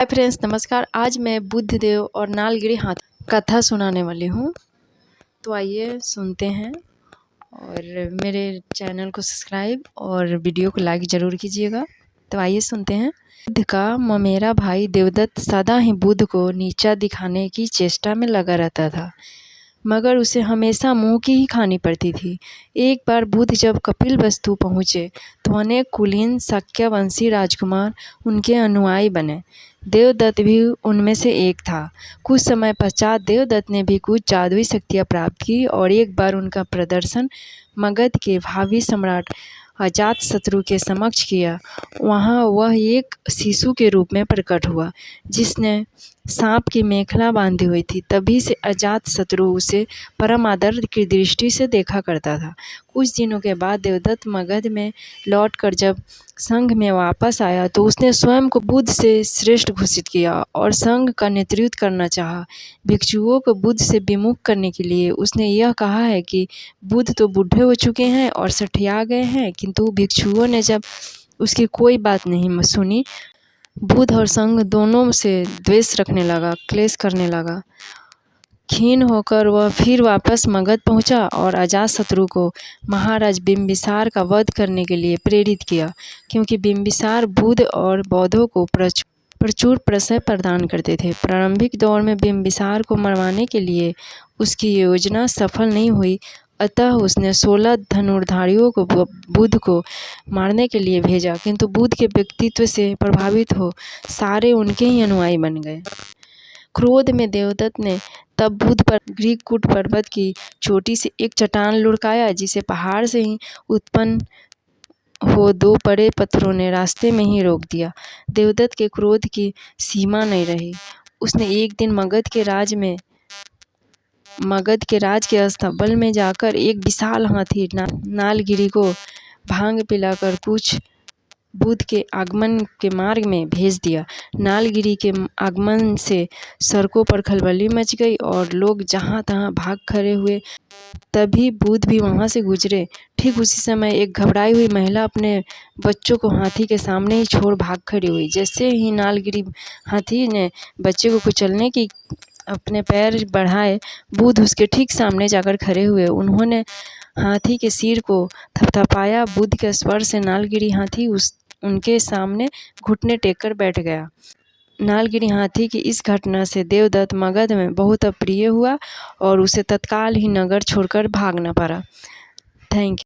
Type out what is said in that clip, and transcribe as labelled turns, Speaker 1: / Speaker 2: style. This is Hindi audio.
Speaker 1: हाय फ्रेंड्स, नमस्कार। आज मैं बुद्धदेव और नालगिरी हाथी कथा सुनाने वाली हूँ। तो आइए सुनते हैं और मेरे चैनल को सब्सक्राइब और वीडियो को लाइक ज़रूर कीजिएगा। तो आइए सुनते हैं। बुद्ध का ममेरा भाई देवदत्त सदा ही बुद्ध को नीचा दिखाने की चेष्टा में लगा रहता था, मगर उसे हमेशा मुंह की ही खानी पड़ती थी। एक बार बुद्ध जब कपिलवस्तु पहुँचे तो अनेक कुलीन शाक्यवंशी राजकुमार उनके अनुयायी बने। देवदत्त भी उनमें से एक था। कुछ समय पश्चात देवदत्त ने भी कुछ जादुई शक्तियाँ प्राप्त की और एक बार उनका प्रदर्शन मगध के भावी सम्राट अजातशत्रु के समक्ष किया। वहाँ वह एक शिशु के रूप में प्रकट हुआ, जिसने सांप की मेखला बांधी हुई थी। तभी से अजातशत्रु उसे परम आदर की दृष्टि से देखा करता था। कुछ दिनों के बाद देवदत्त मगध में लौटकर जब संघ में वापस आया तो उसने स्वयं को बुद्ध से श्रेष्ठ घोषित किया और संघ का नेतृत्व करना चाहा। भिक्षुओं को बुद्ध से विमुख करने के लिए उसने यह कहा है कि बुद्ध तो बूढ़े हो चुके हैं और सठिया गए हैं, किंतु भिक्षुओं ने जब उसकी कोई बात नहीं सुनी, बुद्ध और संघ दोनों से द्वेष रखने लगा, क्लेश करने लगा। खीन होकर वह फिर वापस मगध पहुंचा और अजातशत्रु को महाराज बिम्बिसार का वध करने के लिए प्रेरित किया, क्योंकि बिम्बिसार बुद्ध और बौद्धों को प्रचुर प्रशय प्रदान करते थे। प्रारंभिक दौर में बिम्बिसार को मरवाने के लिए उसकी योजना सफल नहीं हुई, अतः उसने 16 धनुर्धारियों को बुद्ध को मारने के लिए भेजा, किंतु बुद्ध के व्यक्तित्व से प्रभावित हो सारे उनके ही अनुयायी बन गए। क्रोध में देवदत्त ने तब बुद्ध पर ग्रीककूट पर्वत की चोटी से एक चट्टान लुढ़काया, जिसे पहाड़ से ही उत्पन्न हो 2 बड़े पत्थरों ने रास्ते में ही रोक दिया। देवदत्त के क्रोध की सीमा नहीं रही। उसने एक दिन मगध के राज के अस्तबल में जाकर एक विशाल हाथी नालगिरी को भांग पिलाकर कुछ बुद्ध के आगमन के मार्ग में भेज दिया। नालगिरी के आगमन से सड़कों पर खलबली मच गई और लोग जहाँ तहाँ भाग खड़े हुए। तभी बुद्ध भी वहाँ से गुजरे। ठीक उसी समय एक घबराई हुई महिला अपने बच्चों को हाथी के सामने ही छोड़ भाग खड़ी हुई। जैसे ही नालगिरी हाथी ने बच्चे को कुचलने की अपने पैर बढ़ाए, बुद्ध उसके ठीक सामने जाकर खड़े हुए। उन्होंने हाथी के सिर को थपथपाया। बुद्ध के स्पर्श से नालगिरी हाथी उनके सामने घुटने टेक कर बैठ गया। नालगिरी हाथी की इस घटना से देवदत्त मगध में बहुत अप्रिय हुआ और उसे तत्काल ही नगर छोड़कर भागना पड़ा। Thank you.